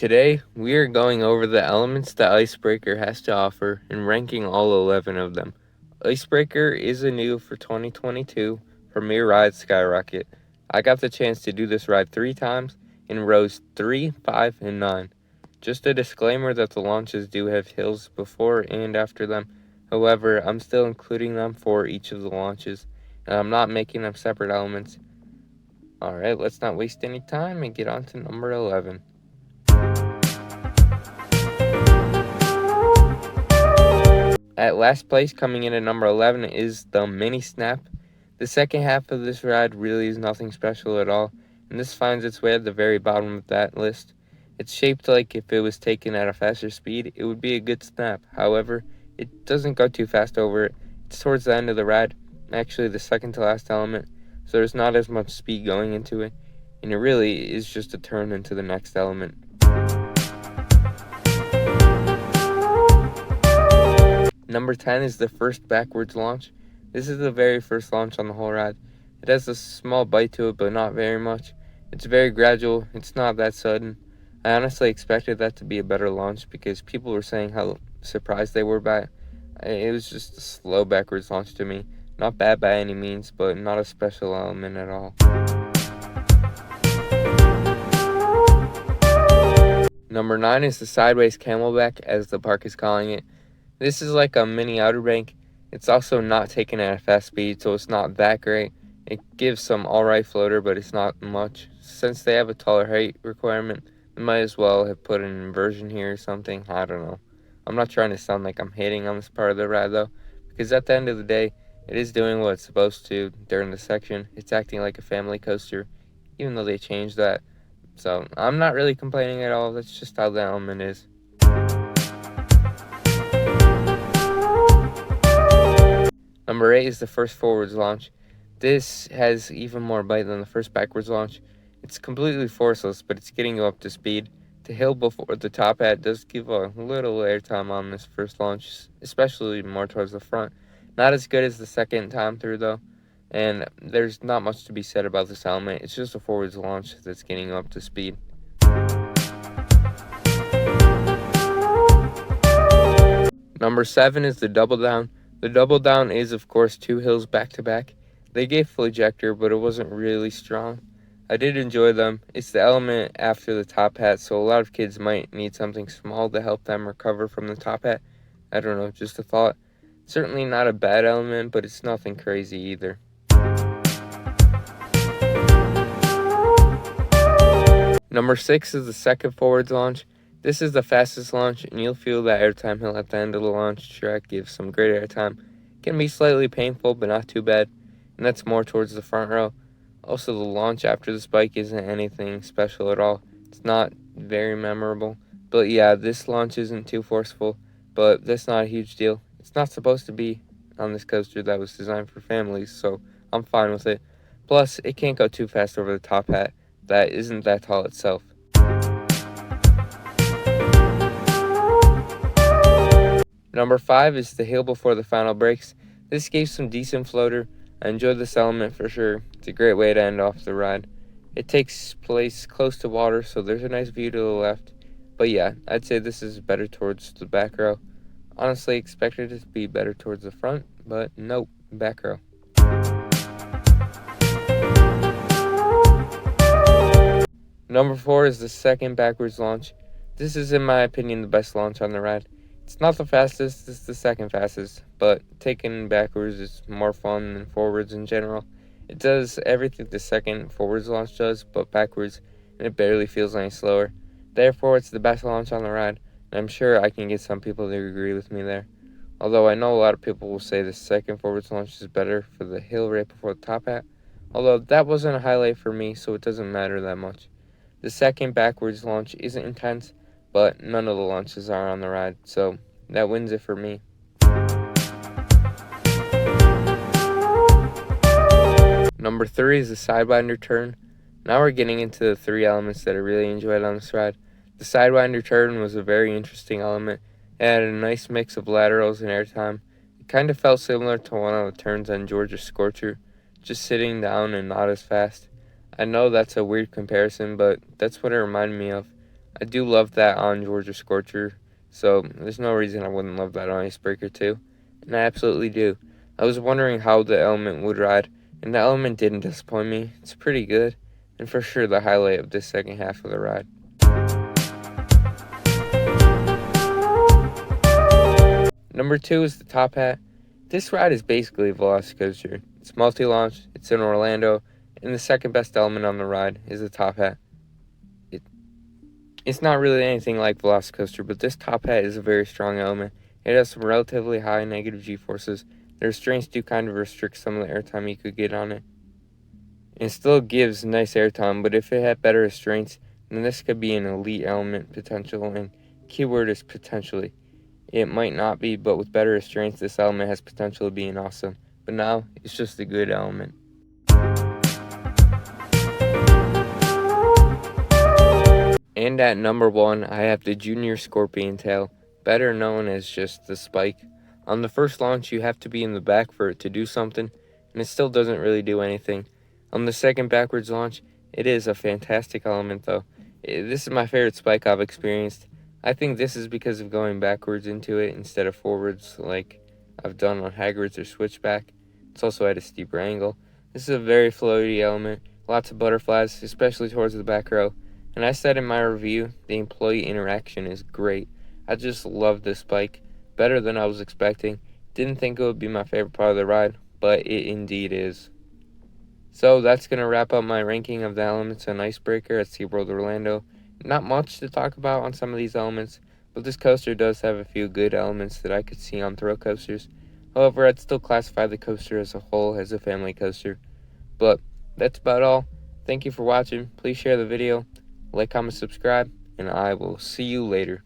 Today, we are going over the elements that Icebreaker has to offer and ranking all 11 of them. Icebreaker is a new for 2022 Premier Ride Skyrocket. I got the chance to do this ride 3 times in rows 3, 5, and 9. Just a disclaimer that the launches do have hills before and after them. However, I'm still including them for each of the launches, and I'm not making them separate elements. Alright, let's not waste any time and get on to number 11. At last place, coming in at number 11, is the Mini Snap. The second half of this ride really is nothing special at all, and this finds its way at the very bottom of that list. It's shaped like if it was taken at a faster speed, it would be a good snap. However, it doesn't go too fast over it. It's towards the end of the ride, actually the second to last element, so there's not as much speed going into it, and it really is just a turn into the next element. Number 10 is the first backwards launch. This is the very first launch on the whole ride. It has a small bite to it, but not very much. It's very gradual. It's not that sudden. I honestly expected that to be a better launch because people were saying how surprised they were by it. It was just a slow backwards launch to me. Not bad by any means, but not a special element at all. Number 9 is the sideways camelback, as the park is calling it. This is like a mini Outer Bank. It's also not taken at a fast speed, so it's not that great. It gives some alright floater, but it's not much. Since they have a taller height requirement, they might as well have put an inversion here or something. I don't know. I'm not trying to sound like I'm hating on this part of the ride though, because at the end of the day, it is doing what it's supposed to during the section. It's acting like a family coaster, even though they changed that. So I'm not really complaining at all. That's just how the element is. Number 8 is the first forwards launch. This has even more bite than the first backwards launch. It's completely forceless, but it's getting you up to speed. The hill before the top hat does give a little airtime on this first launch, especially more towards the front. Not as good as the second time through though, and there's not much to be said about this element. It's just a forwards launch that's getting you up to speed. Number 7 is the double down. The double down is, of course, 2 hills back to back. They gave full ejector, but it wasn't really strong. I did enjoy them. It's the element after the top hat, so a lot of kids might need something small to help them recover from the top hat. I don't know, just a thought. Certainly not a bad element, but it's nothing crazy either. Number 6 is the second forwards launch. This is the fastest launch, and you'll feel that airtime hill at the end of the launch track gives some great airtime. It can be slightly painful, but not too bad, and that's more towards the front row. Also, the launch after the spike isn't anything special at all. It's not very memorable. But yeah, this launch isn't too forceful, but that's not a huge deal. It's not supposed to be on this coaster that was designed for families, so I'm fine with it. Plus, it can't go too fast over the top hat. That isn't that tall itself. Number 5 is the hill before the final brakes. This gave some decent floater. I enjoyed this element for sure. It's a great way to end off the ride. It takes place close to water, so there's a nice view to the left. But yeah, I'd say this is better towards the back row. Honestly expected it to be better towards the front, but nope, back row. Number 4 is the second backwards launch. This is, in my opinion, the best launch on the ride. It's not the fastest, it's the second fastest, but taken backwards is more fun than forwards in general. It does everything the second forwards launch does, but backwards, and it barely feels any slower. Therefore, it's the best launch on the ride, and I'm sure I can get some people to agree with me there. Although I know a lot of people will say the second forwards launch is better for the hill right before the top hat. Although that wasn't a highlight for me, so it doesn't matter that much. The second backwards launch isn't intense, but none of the launches are on the ride, so that wins it for me. Number 3 is the Sidewinder turn. Now we're getting into the 3 elements that I really enjoyed on this ride. The Sidewinder turn was a very interesting element. It had a nice mix of laterals and airtime. It kind of felt similar to one of the turns on Georgia Scorcher, just sitting down and not as fast. I know that's a weird comparison, but that's what it reminded me of. I do love that on Georgia Scorcher, so there's no reason I wouldn't love that on Icebreaker too. And I absolutely do. I was wondering how the Element would ride, and the Element didn't disappoint me. It's pretty good, and for sure the highlight of this second half of the ride. Number 2 is the Top Hat. This ride is basically a Velocicoaster. It's multi-launch, it's in Orlando, and the second best element on the ride is the Top Hat. It's not really anything like Velocicoaster, but this Top Hat is a very strong element. It has some relatively high negative G-forces. The restraints do kind of restrict some of the airtime you could get on it. It still gives nice airtime, but if it had better restraints, then this could be an elite element potential, and keyword is potentially. It might not be, but with better restraints, this element has potential of being awesome. But now, it's just a good element. And at number 1, I have the Junior Scorpion Tail, better known as just the Spike. On the first launch, you have to be in the back for it to do something, and it still doesn't really do anything. On the second backwards launch, it is a fantastic element though. This is my favorite Spike I've experienced. I think this is because of going backwards into it instead of forwards like I've done on Hagrid's or Switchback. It's also at a steeper angle. This is a very floaty element, lots of butterflies, especially towards the back row. And I said in my review, the employee interaction is great. I just love this Spike, better than I was expecting. Didn't think it would be my favorite part of the ride, but it indeed is. So that's going to wrap up my ranking of the elements on Icebreaker at SeaWorld Orlando. Not much to talk about on some of these elements, but this coaster does have a few good elements that I could see on thrill coasters. However, I'd still classify the coaster as a whole as a family coaster. But that's about all. Thank you for watching. Please share the video, like, comment, subscribe, and I will see you later.